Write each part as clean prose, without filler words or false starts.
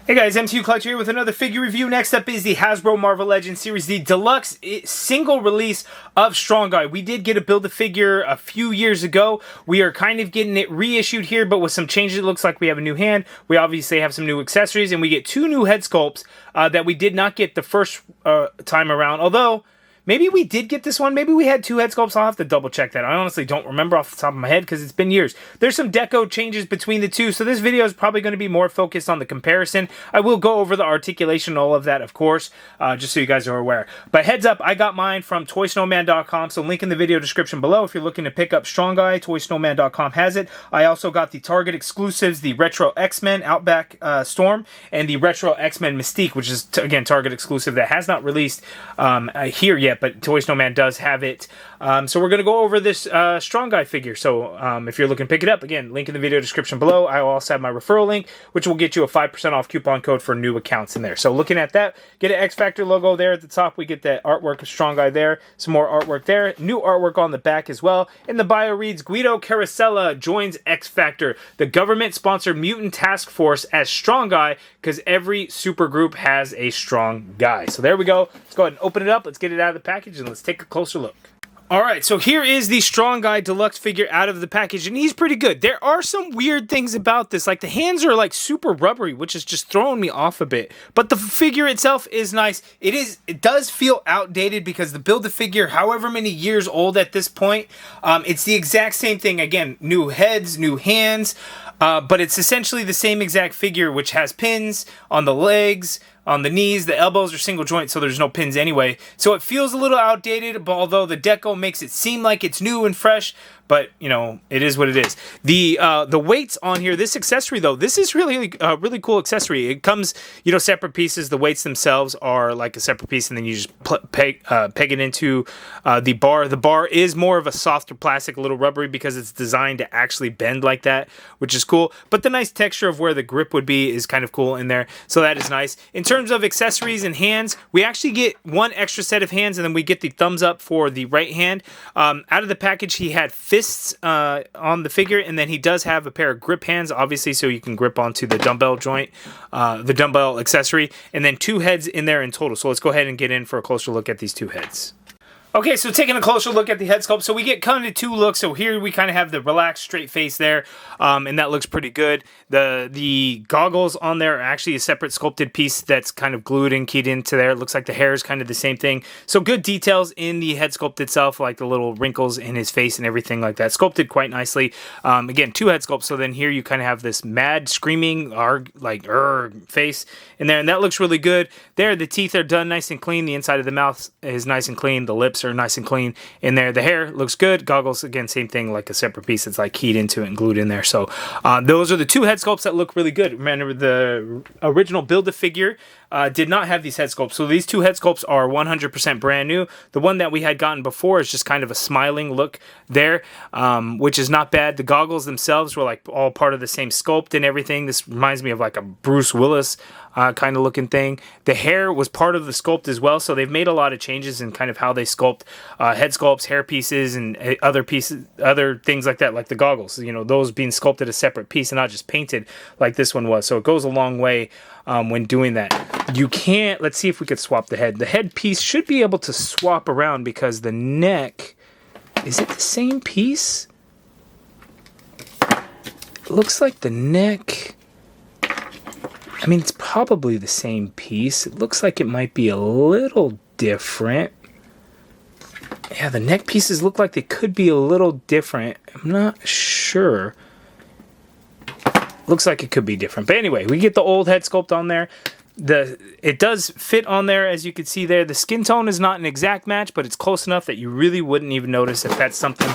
Hey guys, MTU Collector here with another figure review. Next up is the Hasbro Marvel Legends Series, the Deluxe single release of Strong Guy. We did get a Build-A-Figure a few years ago. We are kind of getting it reissued here, but with some changes. It looks like we have a new hand. We obviously have some new accessories, and we get two new head sculpts that we did not get the first time around. Although, maybe we did get this one. Maybe we had two head sculpts. I'll have to double check that. I honestly don't remember off the top of my head because it's been years. There's some deco changes between the two, so this video is probably going to be more focused on the comparison. I will go over the articulation, all of that, of course, just so you guys are aware. But heads up, I got mine from ToySnowman.com, so link in the video description below if you're looking to pick up Strong Guy. ToySnowman.com has it. I also got the Target exclusives, the Retro Xmen Outback Storm, and the Retro Xmen Mystique, which is, again, Target exclusive that has not released here yet, but Toy Snowman does have it. So we're going to go over this Strong Guy figure. So if you're looking to pick it up, again, link in the video description below. I will also have my referral link, which will get you a 5% off coupon code for new accounts in there. So looking at that, get an X Factor logo there at the top. We get that artwork of Strong Guy there. Some more artwork there. New artwork on the back as well. And the bio reads, Guido Carosella joins X Factor, the government-sponsored mutant task force as Strong Guy, because every supergroup has a Strong Guy. So there we go. Let's go ahead and open it up. Let's get it out of the package and let's take a closer look. Alright, so here is the Strong Guy Deluxe figure out of the package, and he's pretty good. There are some weird things about this, like the hands are like super rubbery, which is just throwing me off a bit. But the figure itself is nice. It does feel outdated because the Build-A-Figure, however many years old at this point, it's the exact same thing. Again, new heads, new hands, but it's essentially the same exact figure, which has pins on the legs, on the knees. The elbows are single joint, so there's no pins anyway. So it feels a little outdated, but although the deco makes it seem like it's new and fresh, but, you know, it is what it is. The weights on here, this accessory, though, this is really a really cool accessory. It comes, you know, separate pieces. The weights themselves are like a separate piece, and then you just peg it into the bar. The bar is more of a softer plastic, a little rubbery, because it's designed to actually bend like that, which is cool. But the nice texture of where the grip would be is kind of cool in there, so that is nice. In terms of accessories and hands, we actually get one extra set of hands, and then we get the thumbs up for the right hand. Out of the package, he had fists on the figure, and then he does have a pair of grip hands, obviously, so you can grip onto the dumbbell joint, the dumbbell accessory, and then two heads in there in total. So let's go ahead and get in for a closer look at these two heads. Okay, so taking a closer look at the head sculpt, so we get kind of two looks. So here we kind of have the relaxed, straight face there, and that looks pretty good. The goggles on there are actually a separate sculpted piece that's kind of glued and keyed into there. It looks like the hair is kind of the same thing. So good details in the head sculpt itself, like the little wrinkles in his face and everything like that. Sculpted quite nicely. Again, two head sculpts, so then here you kind of have this mad, screaming, face in there, and that looks really good. There, the teeth are done nice and clean. The inside of the mouth is nice and clean. The lips are nice and clean in there. The hair looks good. Goggles, again, same thing, like a separate piece that's like keyed into it and glued in there. So those are the two head sculpts that look really good. Remember, the original Build-A-Figure did not have these head sculpts. So these two head sculpts are 100% brand new. The one that we had gotten before is just kind of a smiling look there, which is not bad. The goggles themselves were like all part of the same sculpt and everything. This reminds me of like a Bruce Willis kind of looking thing. The hair was part of the sculpt as well, so they've made a lot of changes in kind of how they sculpt head sculpts, hair pieces, and other pieces, other things like that, like the goggles. You know, those being sculpted a separate piece and not just painted like this one was. So it goes a long way when doing that. You can't, let's see if we could swap the head. The head piece should be able to swap around because the neck, is it the same piece? It looks like the neck, I mean, it's probably the same piece. It looks like it might be a little different. Yeah, the neck pieces look like they could be a little different. I'm not sure. Looks like it could be different. But anyway, we get the old head sculpt on there. It does fit on there, as you can see there. The skin tone is not an exact match, but it's close enough that you really wouldn't even notice if that's something,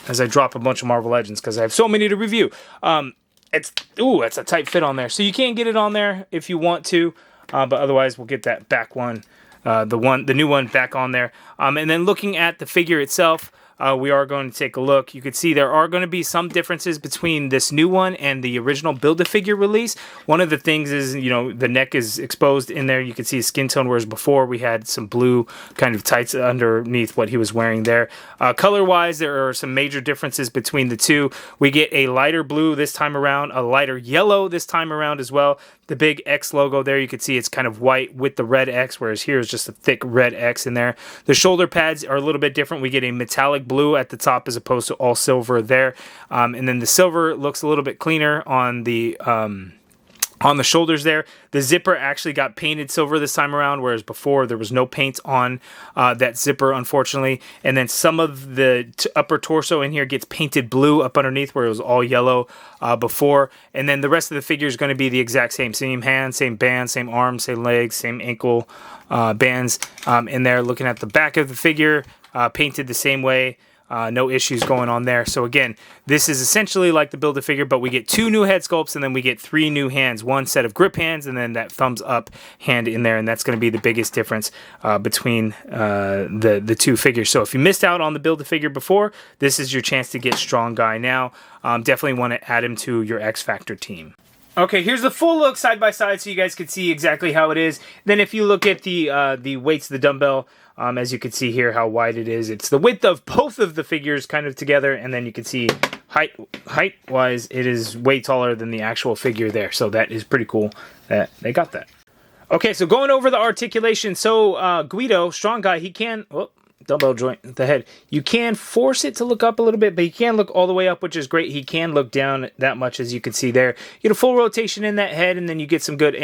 as I drop a bunch of Marvel Legends, because I have so many to review. It's a tight fit on there. So you can get it on there if you want to, but otherwise we'll get that back one, the new one back on there. And then looking at the figure itself, we are going to take a look. You can see there are going to be some differences between this new one and the original Build-A-Figure release. One of the things is, you know, the neck is exposed in there. You can see his skin tone, whereas before we had some blue kind of tights underneath what he was wearing there. Color-wise, there are some major differences between the two. We get a lighter blue this time around, a lighter yellow this time around as well. the big X logo there. You can see it's kind of white with the red X, whereas here is just a thick red X in there. The shoulder pads are a little bit different. We get a metallic blue at the top as opposed to all silver there. And then the silver looks a little bit cleaner on the shoulders there. The zipper actually got painted silver this time around, whereas before there was no paint on that zipper, unfortunately. And then some of the upper torso in here gets painted blue up underneath where it was all yellow before. And then the rest of the figure is going to be the exact same. Same hands, same bands, same arms, same legs, same ankle bands in there. Looking at the back of the figure, painted the same way. No issues going on there. So again, this is essentially like the Build-A-Figure, but we get 2 new head sculpts, and then we get 3 new hands. 1 set of grip hands, and then that thumbs up hand in there, and that's going to be the biggest difference between the 2 figures. So if you missed out on the Build-A-Figure before, this is your chance to get Strong Guy now. Definitely want to add him to your X Factor team. Okay, here's the full look side by side so you guys can see exactly how it is. Then if you look at the weights of the dumbbell, as you can see here how wide it is. It's the width of both of the figures kind of together, and then you can see height-wise it is way taller than the actual figure there. So that is pretty cool that they got that. Okay, so going over the articulation. So Guido, Strong Guy, he can... dumbbell joint at the head. You can force it to look up a little bit, but he can look all the way up, which is great. He can look down that much, as you can see there. You get a full rotation in that head, and then you get some good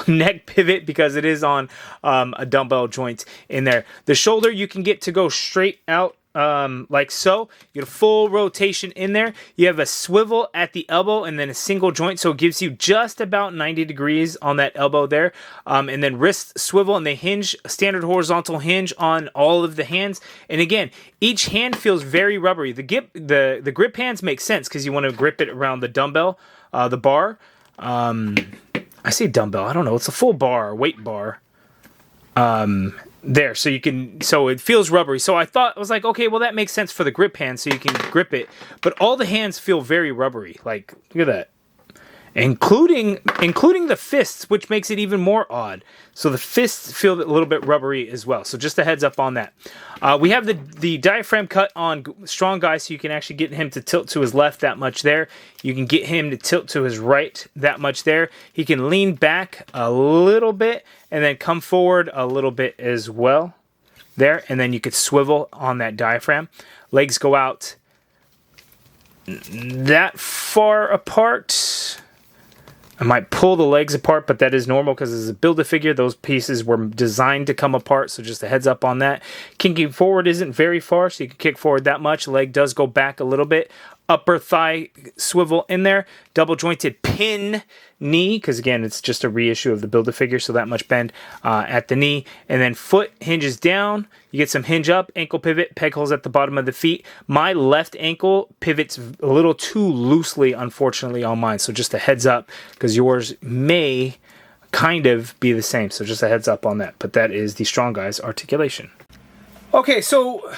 neck pivot because it is on a dumbbell joint in there. The shoulder you can get to go straight out like so. You get a full rotation in there. You have a swivel at the elbow and then a single joint, so it gives you just about 90 degrees on that elbow there. And then wrist swivel, and they hinge, standard horizontal hinge on all of the hands. And again, each hand feels very rubbery. The grip hands make sense because you want to grip it around the dumbbell, the bar. I say dumbbell, I don't know, it's a full bar, weight bar. There, so it feels rubbery. So I was like, okay, well that makes sense for the grip hand, so you can grip it. But all the hands feel very rubbery. Like, look at that. Including the fists, which makes it even more odd. So the fists feel a little bit rubbery as well. So just a heads up on that. We have the diaphragm cut on Strong Guy, so you can actually get him to tilt to his left that much there. You can get him to tilt to his right that much there. He can lean back a little bit and then come forward a little bit as well there. And then you could swivel on that diaphragm. Legs go out that far apart. I might pull the legs apart, but that is normal because as a Build-A-Figure, those pieces were designed to come apart, so just a heads up on that. Kicking forward isn't very far, so you can kick forward that much. Leg does go back a little bit. Upper thigh swivel in there. Double jointed pin knee, because again, it's just a reissue of the Build-A-Figure, so that much bend at the knee. And then foot hinges down. You get some hinge up, ankle pivot, peg holes at the bottom of the feet. My left ankle pivots a little too loosely, unfortunately, on mine. So just a heads up, because yours may kind of be the same. So just a heads up on that. But that is the Strong Guy's articulation. Okay, so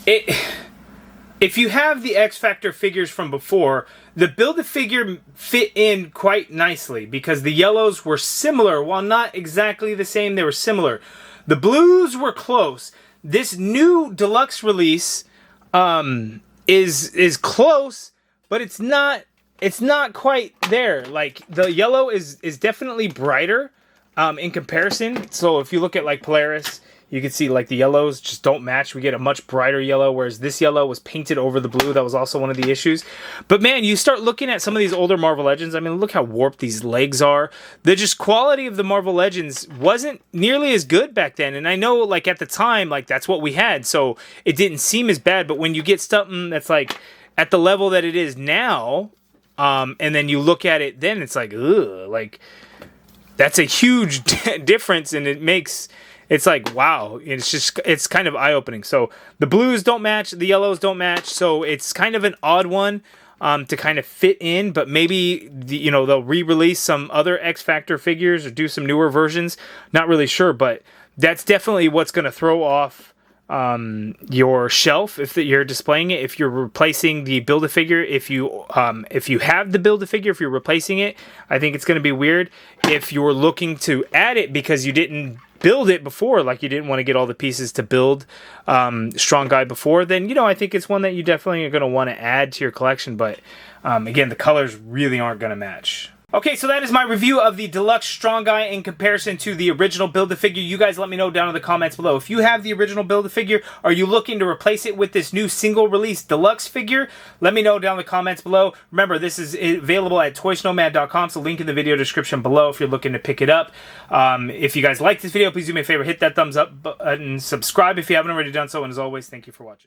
if you have the X Factor figures from before, the Build-A-Figure fit in quite nicely because the yellows were similar. While not exactly the same, they were similar. The blues were close. This new deluxe release is close, but it's not quite there. Like, the yellow is definitely brighter in comparison. So if you look at like Polaris, you can see like the yellows just don't match. We get a much brighter yellow, whereas this yellow was painted over the blue. That was also one of the issues. But man, you start looking at some of these older Marvel Legends. I mean, look how warped these legs are. The just quality of the Marvel Legends wasn't nearly as good back then. And I know like at the time, like that's what we had. So it didn't seem as bad. But when you get something that's like at the level that it is now, and then you look at it, then it's like, ugh, like that's a huge difference. And it's like, wow, it's kind of eye-opening. So the blues don't match, the yellows don't match, so it's kind of an odd one to kind of fit in, but maybe, they'll re-release some other X Factor figures or do some newer versions. Not really sure, but that's definitely what's going to throw off your shelf if you're displaying it. If you're replacing the Build-A-Figure, if you have the Build-A-Figure, if you're replacing it, I think it's going to be weird. If you're looking to add it because you didn't build it before, like you didn't want to get all the pieces to build Strong Guy before, then I think it's one that you definitely are going to want to add to your collection. But again, the colors really aren't going to match. Okay, so that is my review of the Deluxe Strong Guy in comparison to the original Build-A-Figure. You guys let me know down in the comments below. If you have the original Build-A-Figure, are you looking to replace it with this new single-release Deluxe figure? Let me know down in the comments below. Remember, this is available at toysnowman.com, so link in the video description below if you're looking to pick it up. If you guys like this video, please do me a favor, hit that thumbs up button, subscribe if you haven't already done so, and as always, thank you for watching.